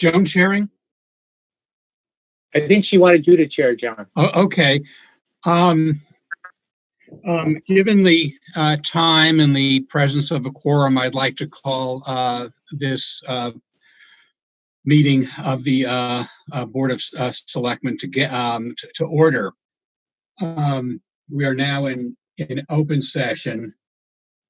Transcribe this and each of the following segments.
Joan chairing? I think she wanted you to chair, John. Oh, okay. Given the time and the presence of a quorum, I'd like to call this meeting of the Board of Selectmen to order. We are now in open session,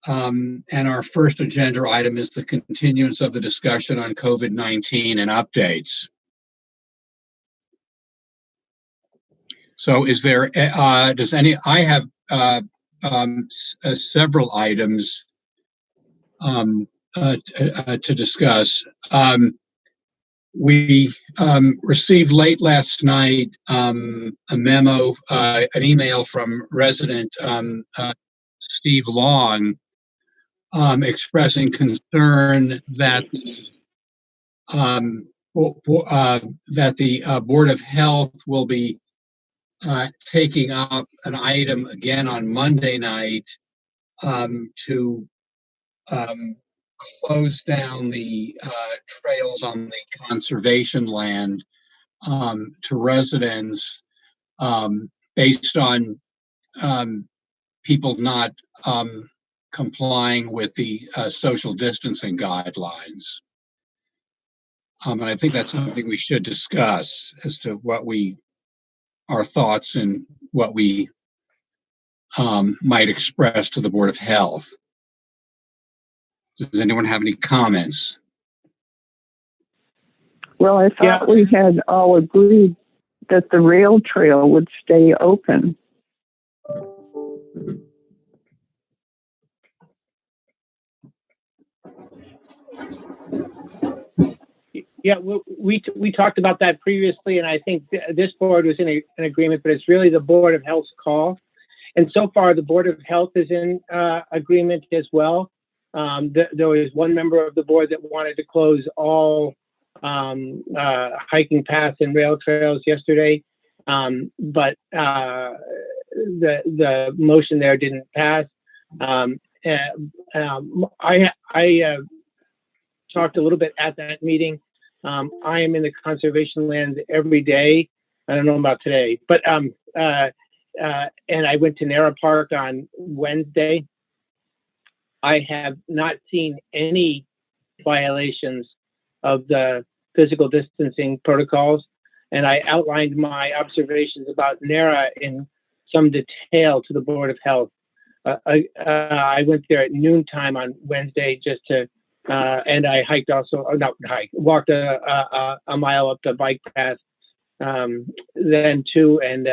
and our first agenda item is the continuance of the discussion on COVID-19 and updates. So is there, I have several items to discuss. We received late last night a memo, an email from resident Steve Long expressing concern that the Board of Health will be taking up an item again on Monday night to close down the trails on the conservation land to residents based on people not complying with the social distancing guidelines. And I think that's something we should discuss as to our thoughts and what we might express to the Board of Health. Does anyone have any comments? Well, I thought we had all agreed that the rail trail would stay open. Yeah, we talked about that previously, and I think this board was in an agreement, but it's really the Board of Health's call. And so far, the Board of Health is in agreement as well. There was one member of the board that wanted to close all hiking paths and rail trails yesterday, but the motion there didn't pass. I talked a little bit at that meeting. I am in the conservation lands every day. I don't know about today, but and I went to Nara Park on Wednesday. I have not seen any violations of the physical distancing protocols, and I outlined my observations about Nara in some detail to the Board of Health. I went there at noontime on Wednesday just to, and I hiked also, or not hike, walked a mile up the bike path then too, and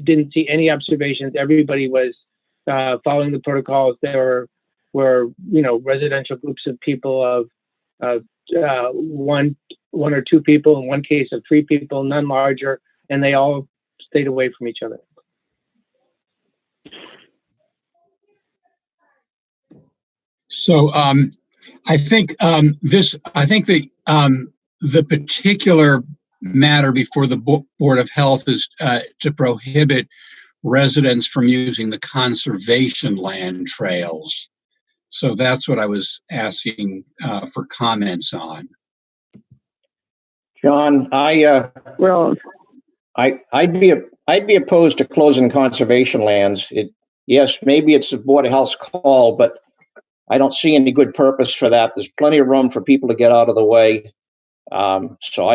didn't see any observations. Everybody was following the protocols. There were residential groups of people of one or two people, in one case of 3 people, none larger, and they all stayed away from each other. So I think the particular matter before the Board of Health is to prohibit residents from using the conservation land trails. So that's what I was asking for comments on. John, I'd be opposed to closing conservation lands. Yes, maybe it's the Board of Health's call, but I don't see any good purpose for that. There's plenty of room for people to get out of the way. So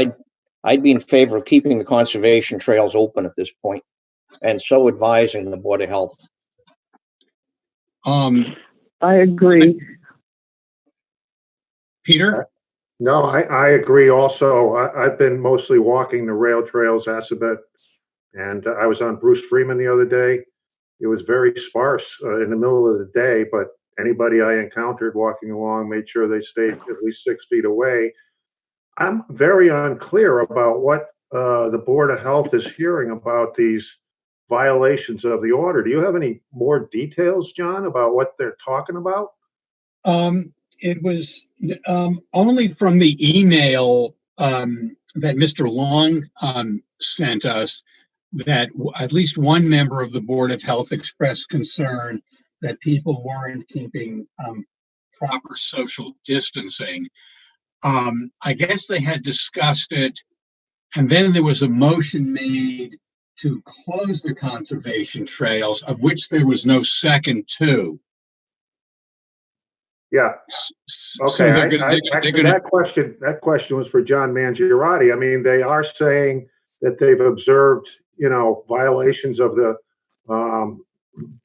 I'd be in favor of keeping the conservation trails open at this point, and so advising the Board of Health. I agree. Peter? No, I agree also. I've been mostly walking the rail trails, Assabet, and I was on Bruce Freeman the other day. It was very sparse in the middle of the day, but anybody I encountered walking along made sure they stayed at least 6 feet away. I'm very unclear about what the Board of Health is hearing about these violations of the order. Do you have any more details, John, about what they're talking about? It was only from the email that Mr. Long sent us that at least one member of the Board of Health expressed concern that people weren't keeping proper social distancing. I guess they had discussed it, and then there was a motion made to close the conservation trails, of which there was no second to. Yeah. So Okay. they're gonna, Actually, that question was for John Mangiarotti. I mean, they are saying that they've observed, violations of the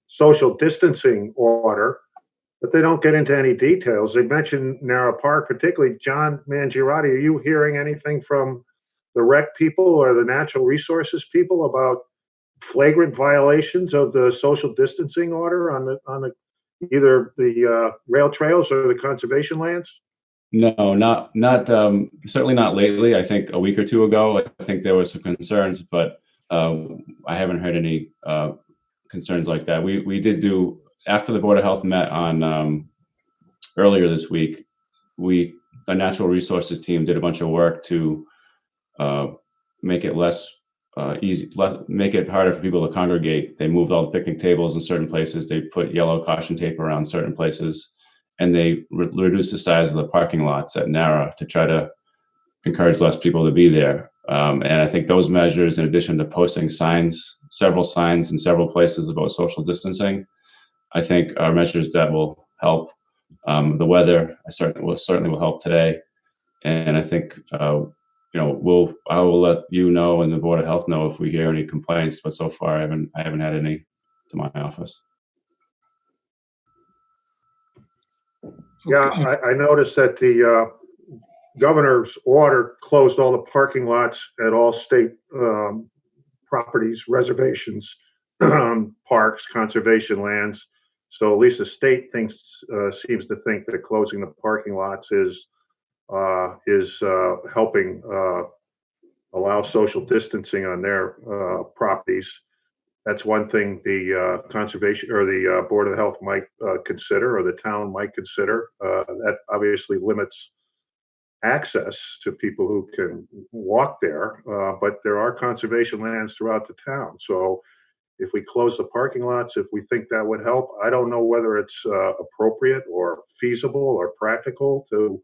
social distancing order, but they don't get into any details. They mentioned Narrow Park, particularly. John Mangiarotti, are you hearing anything from the rec people or the natural resources people about flagrant violations of the social distancing order on the either the rail trails or the conservation lands? No, not certainly not lately. I think a week or two ago, I think there were some concerns, but I haven't heard any concerns like that. We did do, after the Board of Health met on earlier this week, the natural resources team did a bunch of work to make it less make it harder for people to congregate. They moved all the picnic tables in certain places. They put yellow caution tape around certain places, and they reduced the size of the parking lots at Nara to try to encourage less people to be there. And I think those measures, in addition to posting several signs in several places about social distancing, I think are measures that will help. The weather certainly will help today, and I think I will let you know and the Board of Health know if we hear any complaints. But so far, I haven't had any to my office. Yeah, I noticed that the governor's order closed all the parking lots at all state properties, reservations, parks, conservation lands. So at least the state seems to think that closing the parking lots is helping allow social distancing on their properties. That's one thing the conservation or the Board of Health might consider, or the town might consider. That obviously limits access to people who can walk there, but there are conservation lands throughout the town. So if we close the parking lots, if we think that would help, I don't know whether it's appropriate or feasible or practical to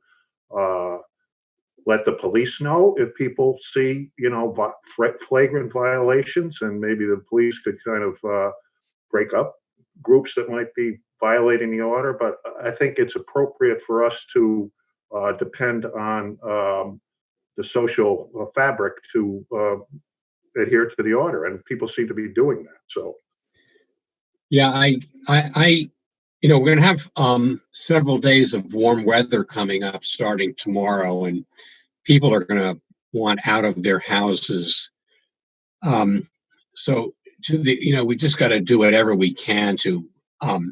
let the police know if people see, flagrant violations, and maybe the police could kind of break up groups that might be violating the order. But I think it's appropriate for us to depend on the social fabric to adhere to the order, and people seem to be doing that. So, yeah, we're going to have several days of warm weather coming up starting tomorrow, and people are going to want out of their houses. So we just got to do whatever we can to,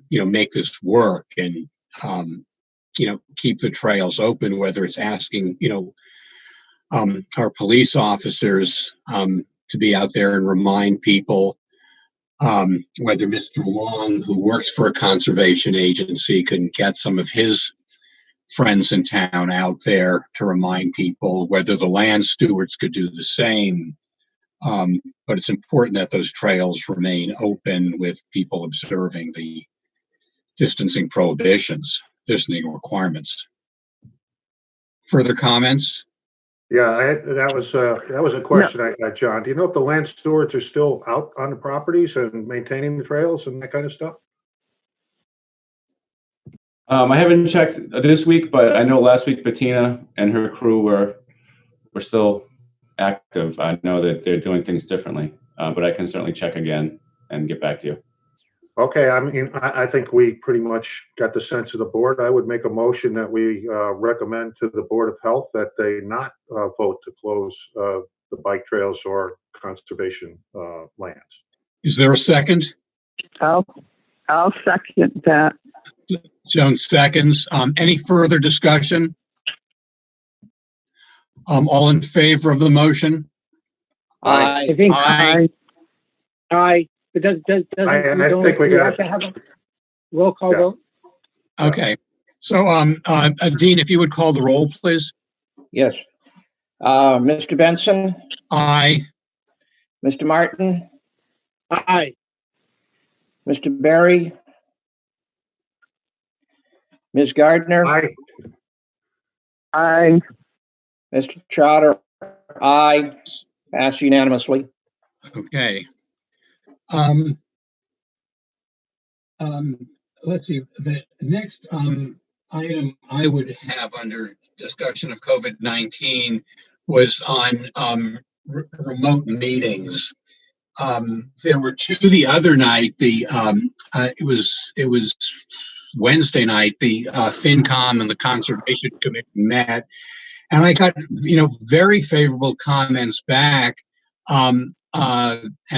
make this work and, keep the trails open, whether it's asking, our police officers to be out there and remind people, whether Mr. Long, who works for a conservation agency, can get some of his friends in town out there to remind people, whether the land stewards could do the same. But it's important that those trails remain open with people observing the distancing requirements. Further comments? yeah, that was a question I got, John. Do you know if the land stewards are still out on the properties and maintaining the trails and that kind of stuff? I haven't checked this week, but I know last week Bettina and her crew were still active. I know that they're doing things differently, but I can certainly check again and get back to you. Okay, I mean, I think we pretty much got the sense of the board. I would make a motion that we recommend to the Board of Health that they not vote to close the bike trails or conservation lands. Is there a second? I'll second that. Joan seconds. Any further discussion? All in favor of the motion? I think Aye. aye. But doesn't I think we have to have a roll call vote? Okay. So, Dean, if you would call the roll, please. Yes. Mr. Benson, Aye. Mr. Martin, Aye. Mr. Berry, Ms. Gardner, Aye. Aye. Mr. Trotter, aye. Pass unanimously. Okay. Um, let's see, the next item I would have under discussion of COVID-19 was on remote meetings. There were two the other night. It was Wednesday night. The FinCom and the Conservation Commission met, and I got very favorable comments back. And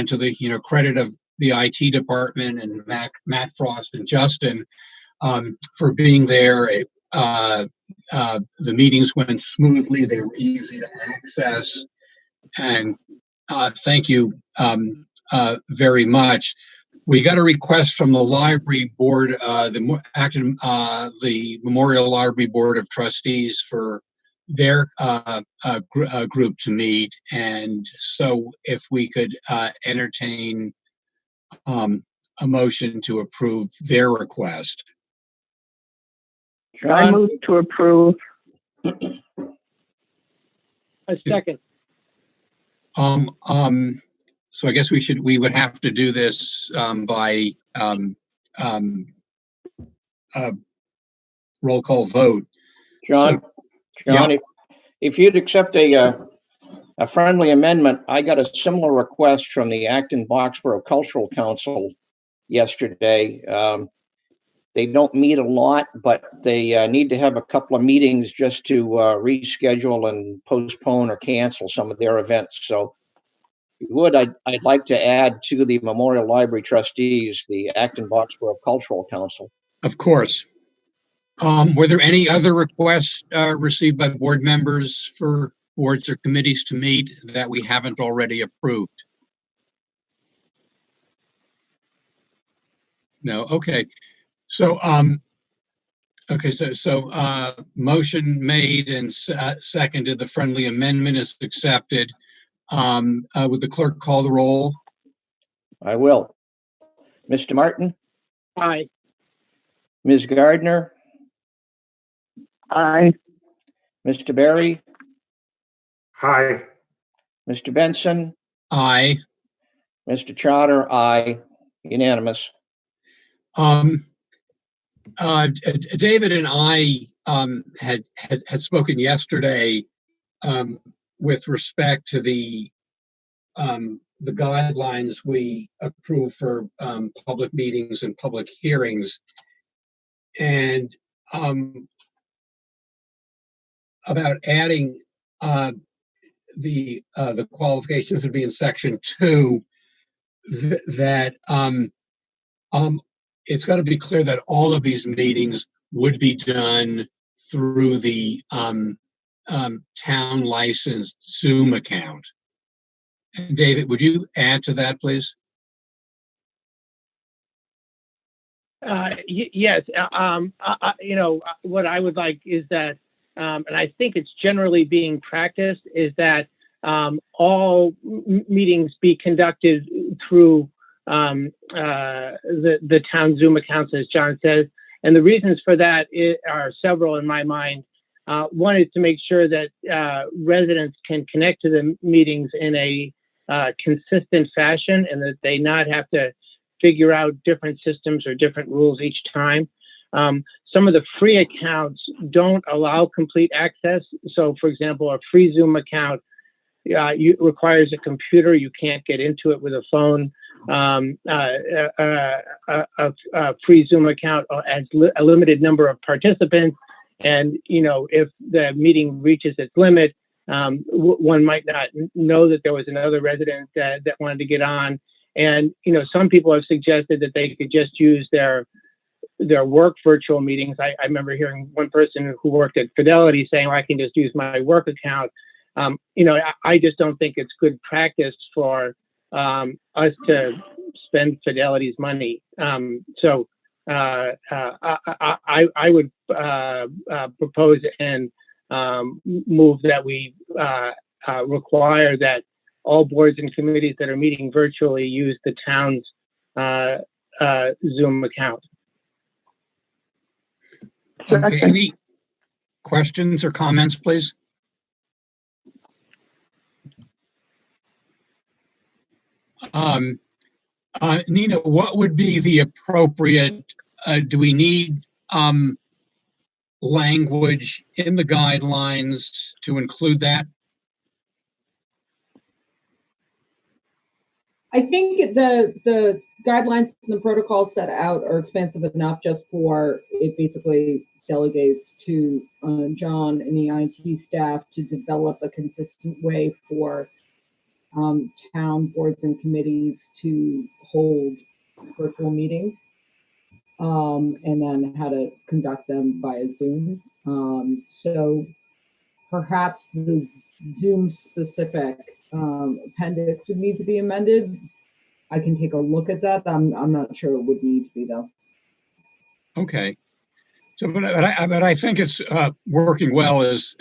to the credit of the IT department and Matt Frost and Justin for being there. The meetings went smoothly. They were easy to access, and thank you very much. We got a request from the library board, the Acton, the Memorial Library Board of Trustees, for their group to meet, and so if we could entertain a motion to approve their request. I John, move to approve. A second. So I guess we would have to do this by roll call vote. John, Yeah. if you'd accept a friendly amendment, I got a similar request from the Acton Boxborough Cultural Council yesterday. They don't meet a lot, but they need to have a couple of meetings just to reschedule and postpone or cancel some of their events. So if you would, I'd like to add to the Memorial Library Trustees, the Acton Boxborough Cultural Council. Of course. Were there any other requests received by board members for boards or committees to meet that we haven't already approved? No. Okay. So, motion made and seconded. The friendly amendment is accepted. Would the clerk call the roll? I will. Mr. Martin, Aye. Ms. Gardner, Aye. Mr. Berry, Hi. Mr. Benson, Aye. Mr. Trotter, aye. Unanimous. David and I had spoken yesterday with respect to the guidelines we approve for public meetings and public hearings, and about adding the qualifications would be in section 2 that it's got to be clear that all of these meetings would be done through the town licensed Zoom account. David, would you add to that, please? Yes. What I would like is that, and I think it's generally being practiced, is that all meetings be conducted through the town Zoom accounts, as John says. And the reasons for that are several in my mind. One is to make sure that residents can connect to the meetings in a consistent fashion, and that they not have to figure out different systems or different rules each time. Some of the free accounts don't allow complete access. So, for example, a free Zoom account requires a computer. You can't get into it with a phone. A free Zoom account has a limited number of participants, and if the meeting reaches its limit, one might not know that there was another resident that wanted to get on. And some people have suggested that they could just use their work virtual meetings. I remember hearing one person who worked at Fidelity saying, well, I can just use my work account. I just don't think it's good practice for us to spend Fidelity's money. So I would propose and move that we require that all boards and committees that are meeting virtually use the town's Zoom account. Okay, any questions or comments, please? Nina, what would be the appropriate, do we need language in the guidelines to include that? I think the guidelines and the protocols set out are expansive enough just for it basically delegates to John and the IT staff to develop a consistent way for town boards and committees to hold virtual meetings, and then how to conduct them via Zoom. So perhaps the Zoom specific appendix would need to be amended. I can take a look at that. I'm not sure it would need to be though. Okay. So, but I think it's working well as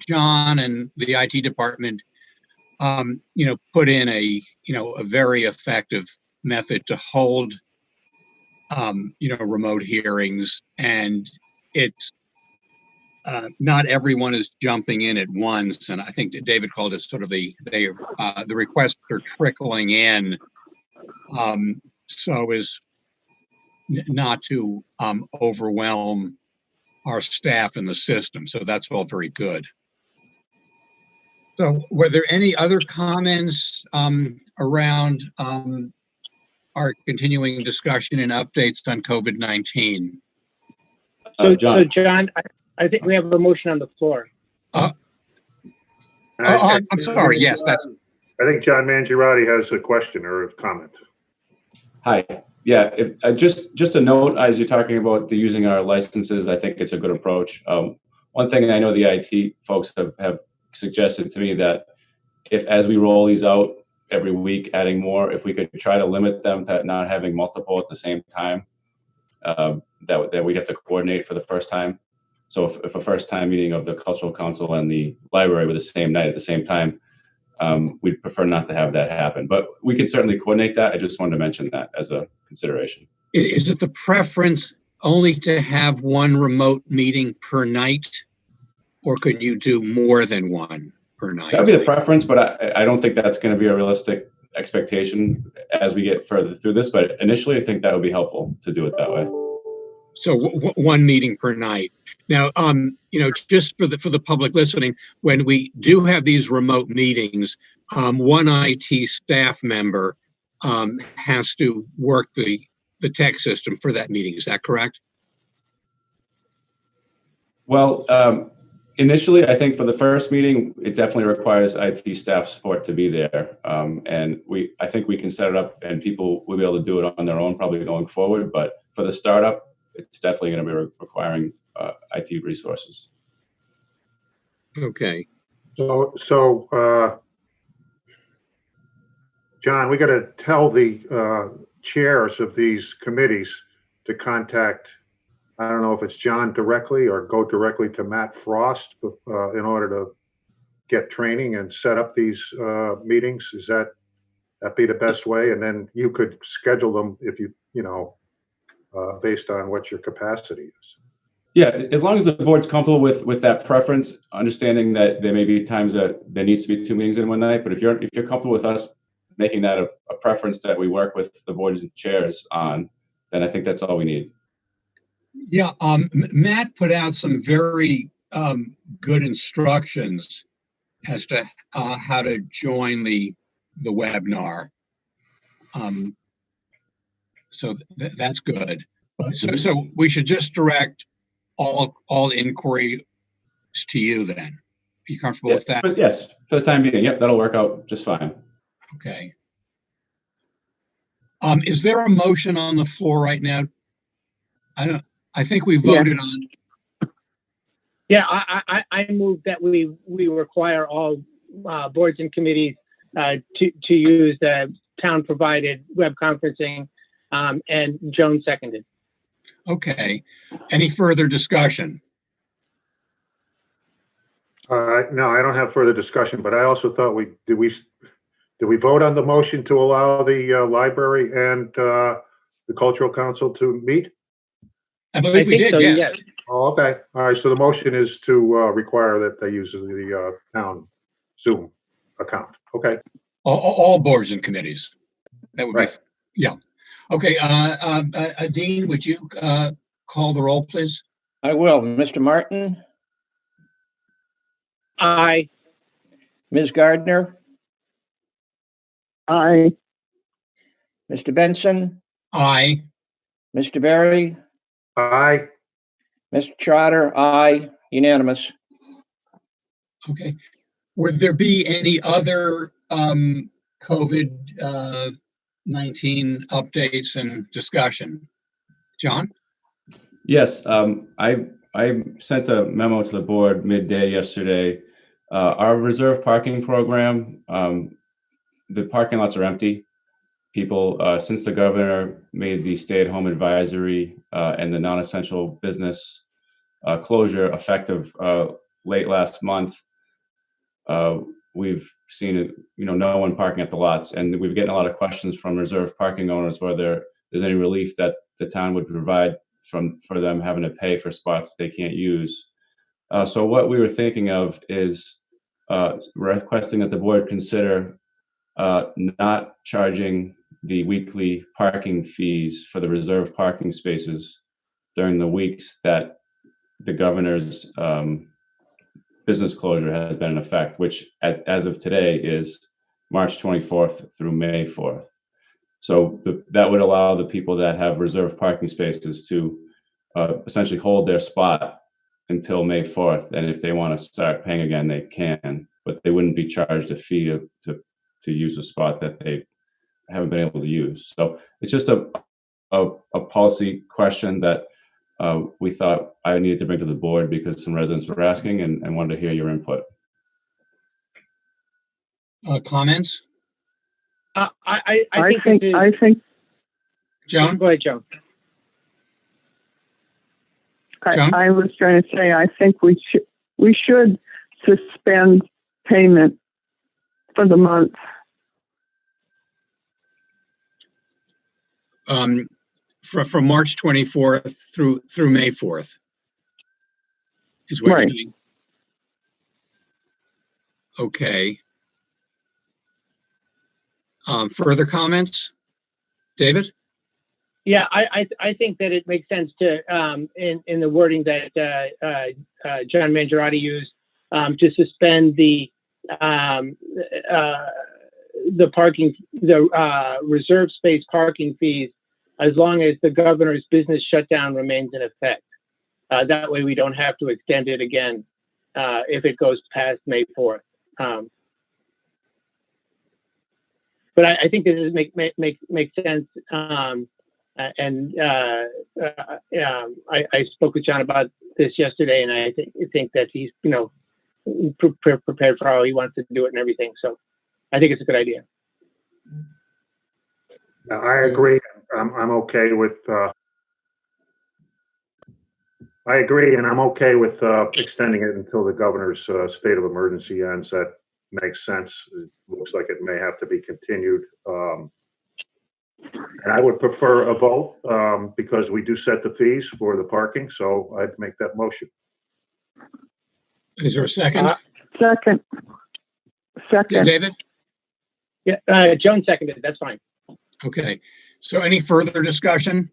John and the IT department, put in a very effective method to hold, remote hearings, and it's not everyone is jumping in at once. And I think that David called it sort of the requests are trickling in, so as not to overwhelm our staff in the system. So that's all very good. So were there any other comments around our continuing discussion and updates on COVID-19? John. So John, I think we have a motion on the floor. I'm sorry. Yes, that's. I think John Mangiarotti has a question or a comment. Hi. Yeah, if just a note as you're talking about the using our licenses, I think it's a good approach. One thing I know the IT folks have suggested to me that if as we roll these out every week, adding more, if we could try to limit them to not having multiple at the same time, that we'd have to coordinate for the first time. So if a first time meeting of the Cultural Council and the library were the same night at the same time, we'd prefer not to have that happen, but we could certainly coordinate that. I just wanted to mention that as a consideration. Is it the preference only to have one remote meeting per night, or could you do more than one per night? That'd be the preference, but I don't think that's going to be a realistic expectation as we get further through this. But initially, I think that would be helpful to do it that way. So one meeting per night. Now, just for the public listening, when we do have these remote meetings, one IT staff member has to work the tech system for that meeting. Is that correct? Well, initially, I think for the first meeting, it definitely requires IT staff support to be there. And I think we can set it up and people will be able to do it on their own probably going forward. But for the startup, it's definitely going to be requiring IT resources. Okay. So John, we got to tell the chairs of these committees to contact, I don't know if it's John directly or go directly to Matt Frost in order to get training and set up these meetings. Is that be the best way? And then you could schedule them if based on what your capacity is. Yeah, as long as the board's comfortable with that preference, understanding that there may be times that there needs to be 2 meetings in one night, but if you're comfortable with us making that a preference that we work with the boards and chairs on, then I think that's all we need. Yeah, Matt put out some very good instructions as to how to join the webinar. So that's good. So we should just direct all inquiries to you then. Are you comfortable with that? But yes, for the time being, yep, that'll work out just fine. Okay. Is there a motion on the floor right now? I think we voted on. Yeah, I move that we require all boards and committees to use the town provided web conferencing, and Joan seconded. Okay. Any further discussion? No, I don't have further discussion, but I also thought did we vote on the motion to allow the library and the Cultural Council to meet? I believe we think did, so, yes. Oh, okay. All right. So the motion is to require that they use the town Zoom account. Okay. All boards and committees. That would be, Right. yeah. Okay, Dean, would you call the roll, please? I will. Mr. Martin, Aye. Ms. Gardner, Aye. Mr. Benson, Aye. Mr. Berry, Aye. Mr. Trotter, aye, unanimous. Okay. Would there be any other COVID-19 updates and discussion? John? Yes, I sent a memo to the board midday yesterday. Our reserve parking program, the parking lots are empty. People, since the governor made the stay-at-home advisory and the non-essential business closure effective late last month, we've seen no one parking at the lots, and we've getting a lot of questions from reserve parking owners whether there's any relief that the town would provide for them having to pay for spots they can't use. So what we were thinking of is requesting that the board consider not charging the weekly parking fees for the reserved parking spaces during the weeks that the governor's business closure has been in effect, which as of today is March 24th through May 4th. So that would allow the people that have reserved parking spaces to essentially hold their spot until May 4th. And if they want to start paying again, they can, but they wouldn't be charged a fee to use a spot that they haven't been able to use. So it's just a policy question that we thought I needed to bring to the board because some residents were asking and wanted to hear your input. Comments? I think John? Go ahead, Joe. John? I was trying to say, I think we should suspend payment for the month. From March 24th through May 4th is what Right. you're saying. Okay. Further comments? David? Yeah, I think that it makes sense to, in the wording that John Mangiarotti used, to suspend the reserve space parking fees as long as the governor's business shutdown remains in effect. That way we don't have to extend it again if it goes past May 4th. But I think this makes sense. I spoke with John about this yesterday, and I think that he's prepared for how he wants to do it and everything. So I think it's a good idea. I agree. I'm okay with. I agree, and I'm okay with extending it until the governor's state of emergency ends. That makes sense. It looks like it may have to be continued. And I would prefer a vote because we do set the fees for the parking. So I'd make that motion. Is there a second? Second. David? Yeah, Joan seconded. That's fine. Okay. So any further discussion?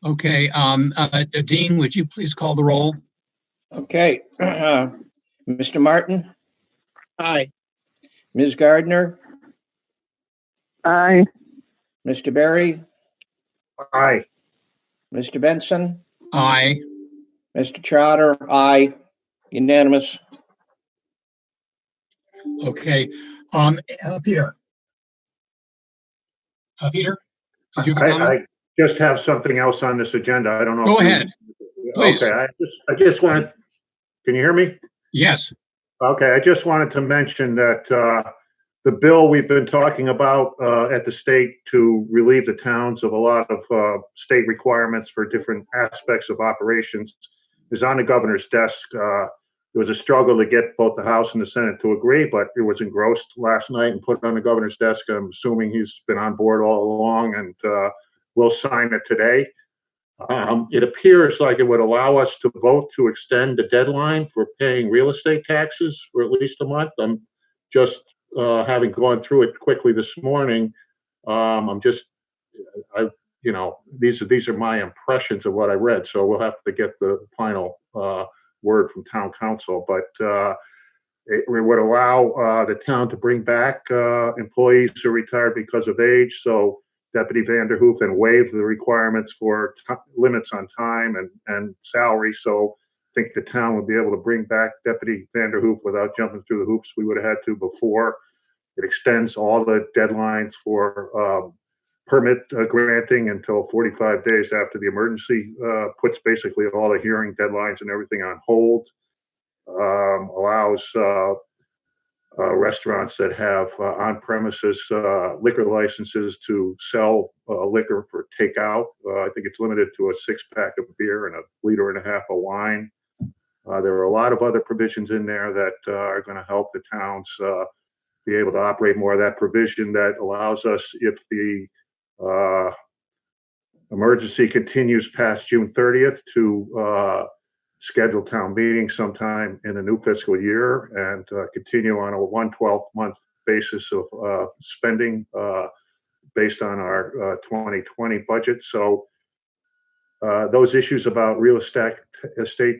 Okay. Dean, would you please call the roll? Okay. Mr. Martin, Aye. Ms. Gardner, Aye. Mr. Berry, Aye. Mr. Benson, Aye. Mr. Trotter, aye, unanimous. Okay. Peter? Peter, did you have a comment? I just have something else on this agenda. I don't know. Go ahead, please. Okay. I just wanted. Can you hear me? Yes. Okay. I just wanted to mention that the bill we've been talking about at the state to relieve the towns of a lot of state requirements for different aspects of operations is on the governor's desk. It was a struggle to get both the House and the Senate to agree, but it was engrossed last night and put on the governor's desk. I'm assuming he's been on board all along and will sign it today. It appears like it would allow us to vote to extend the deadline for paying real estate taxes for at least a month. I'm just having gone through it quickly this morning. I'm just, these are my impressions of what I read. So we'll have to get the final word from town council. But it would allow the town to bring back employees who are retired because of age. So Deputy Vanderhoof, and waive the requirements for limits on time and salary. So I think the town would be able to bring back Deputy Vanderhoof without jumping through the hoops we would have had to before. It extends all the deadlines for permit granting until 45 days after the emergency, puts basically all the hearing deadlines and everything on hold. Allows restaurants that have on-premises liquor licenses to sell liquor for takeout. I think it's limited to a 6-pack of beer and 1.5 liters of wine. There are a lot of other provisions in there that are going to help the towns be able to operate more. That provision that allows us, if the emergency continues past June 30th, to schedule town meeting sometime in the new fiscal year and continue on a 1/12-month basis of spending based on our 2020 budget. So those issues about real estate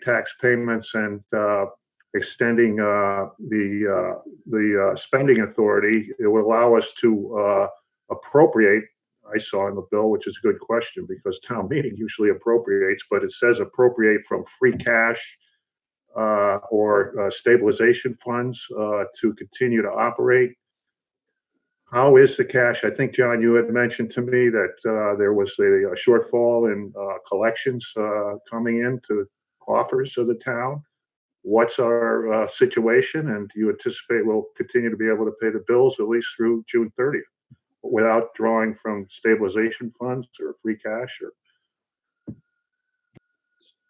tax payments and extending the spending authority, it will allow us to appropriate. I saw in the bill, which is a good question because town meeting usually appropriates, but it says appropriate from free cash or stabilization funds to continue to operate. How is the cash? I think, John, you had mentioned to me that there was a shortfall in collections coming into coffers of the town. What's our situation? And do you anticipate we'll continue to be able to pay the bills at least through June 30th? Without drawing from stabilization funds or free cash?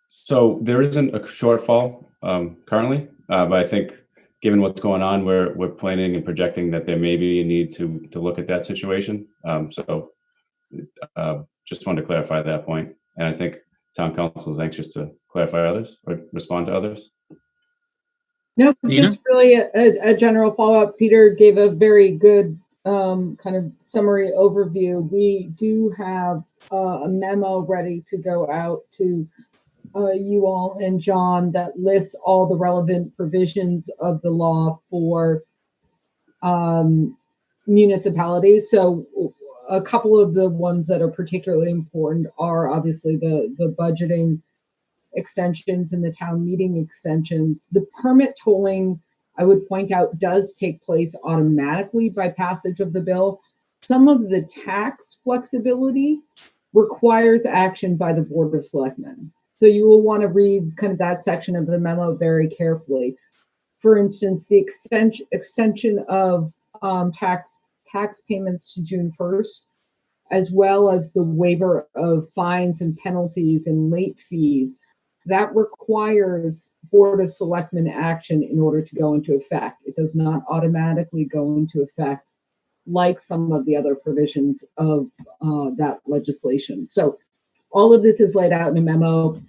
So there isn't a shortfall currently, but I think given what's going on, we're planning and projecting that there may be a need to look at that situation. So just wanted to clarify that point. And I think town council is anxious to clarify others or respond to others. No, just really a general follow-up. Peter gave a very good kind of summary overview. We do have a memo ready to go out to you all and John that lists all the relevant provisions of the law for municipalities. So a couple of the ones that are particularly important are obviously the budgeting extensions and the town meeting extensions. The permit tolling, I would point out, does take place automatically by passage of the bill. Some of the tax flexibility requires action by the Board of Selectmen. So you will want to read kind of that section of the memo very carefully. For instance, the extension of tax payments to June 1st, as well as the waiver of fines and penalties and late fees, that requires Board of Selectmen action in order to go into effect. It does not automatically go into effect like some of the other provisions of that legislation. So all of this is laid out in a memo.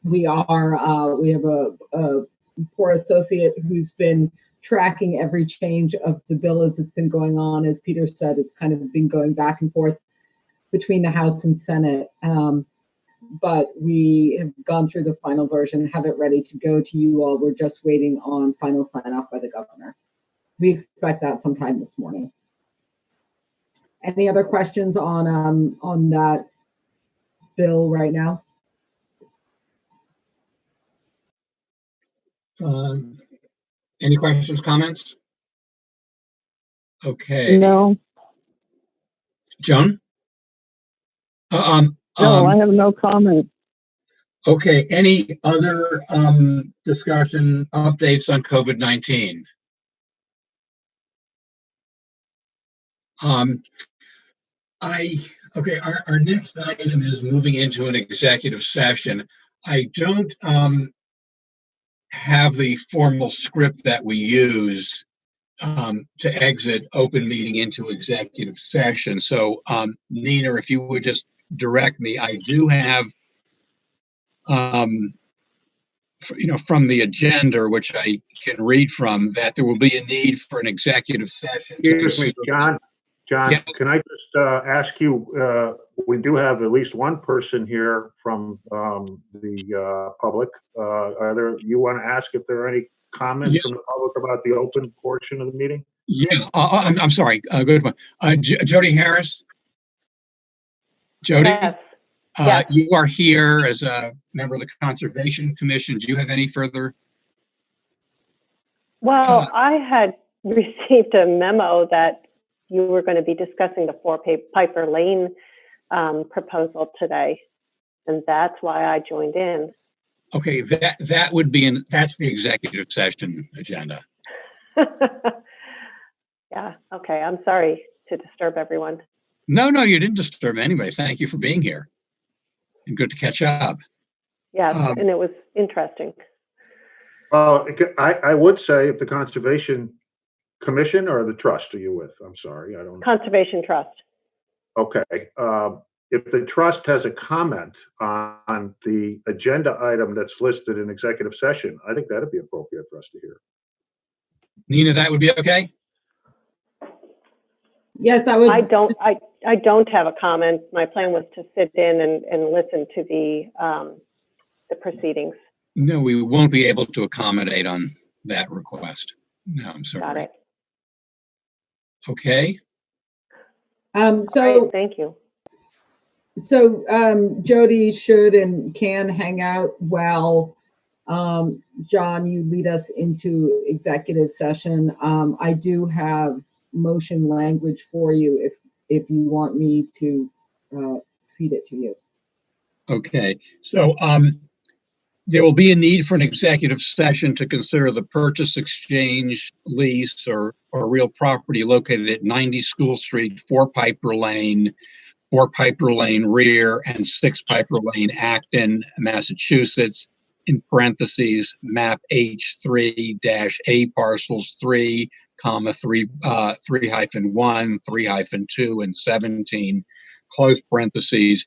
We have a poor associate who's been tracking every change of the bill as it's been going on. As Peter said, it's kind of been going back and forth between the House and Senate. But we have gone through the final version, have it ready to go to you all. We're just waiting on final sign off by the governor. We expect that sometime this morning. Any other questions on that bill right now? Any questions, comments? Okay. No, Joan? no, I have no comment. Okay. Any other discussion updates on COVID-19? Our next item is moving into an executive session. I don't have the formal script that we use to exit open meeting into executive session. So Nina, if you would just direct me, I do have from the agenda, which I can read from, that there will be a need for an executive session. Excuse me, John, Yes. can I just ask you, we do have at least one person here from the public. You want to ask if there are any comments Yes. from the public about the open portion of the meeting? Yeah, I'm sorry. Good one. Jody Harris? Jody? Yes. Yes. You are here as a member of the Conservation Commission. Do you have any further? Well, I had received a memo that you were going to be discussing the Piper Lane proposal today, and that's why I joined in. Okay, that would be that's the executive session agenda. Yeah, okay. I'm sorry to disturb everyone. No, you didn't disturb anybody. Thank you for being here. And good to catch up. Yes, and it was interesting. Well, I would say if the Conservation Commission or the trust are you with? I'm sorry, I don't know. Conservation Trust. Okay. If the trust has a comment on the agenda item that's listed in executive session, I think that'd be appropriate for us to hear. Nina, that would be okay? Yes, I would. I don't have a comment. My plan was to sit in and listen to the proceedings. No, we won't be able to accommodate on that request. No, I'm sorry. Got it. Okay. Great, thank you. So Jody should and can hang out while John, you lead us into executive session. I do have motion language for you if you want me to feed it to you. Okay. So there will be a need for an executive session to consider the purchase, exchange, lease, or real property located at 90 School Street, 4 Piper Lane, 4 Piper Lane Rear, and 6 Piper Lane, Acton, Massachusetts, in parentheses, map H3-A parcels 3, 3-1, 3-2, and 17, close parentheses,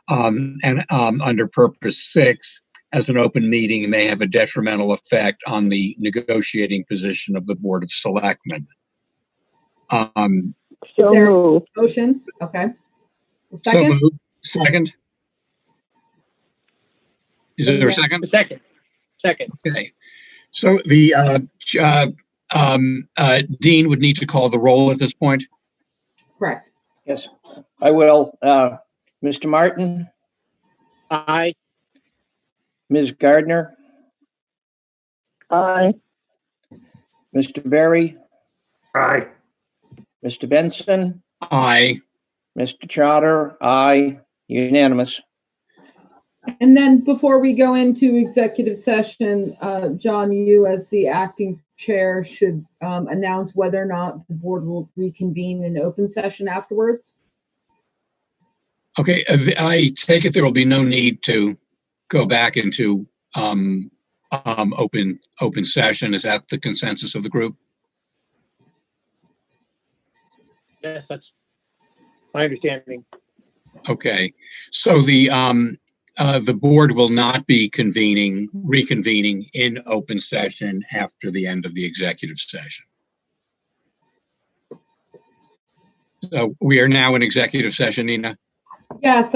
and under purpose 6, as an open meeting may have a detrimental effect on the negotiating position of the Board of Selectmen. Is there a motion? Okay. Second? So moved. Second? Is there a second? Second. Okay. So the Dean would need to call the roll at this point. Correct. Yes, I will. Mr. Martin, Aye. Ms. Gardner, Aye. Mr. Berry, Aye. Mr. Benson, Aye. Mr. Trotter, aye, unanimous. And then before we go into executive session, John, you as the acting chair should announce whether or not the board will reconvene in open session afterwards. Okay. I take it there will be no need to go back into open session. Is that the consensus of the group? Yes, that's my understanding. Okay. So the board will not be reconvening in open session after the end of the executive session. So we are now in executive session, Nina? Yes,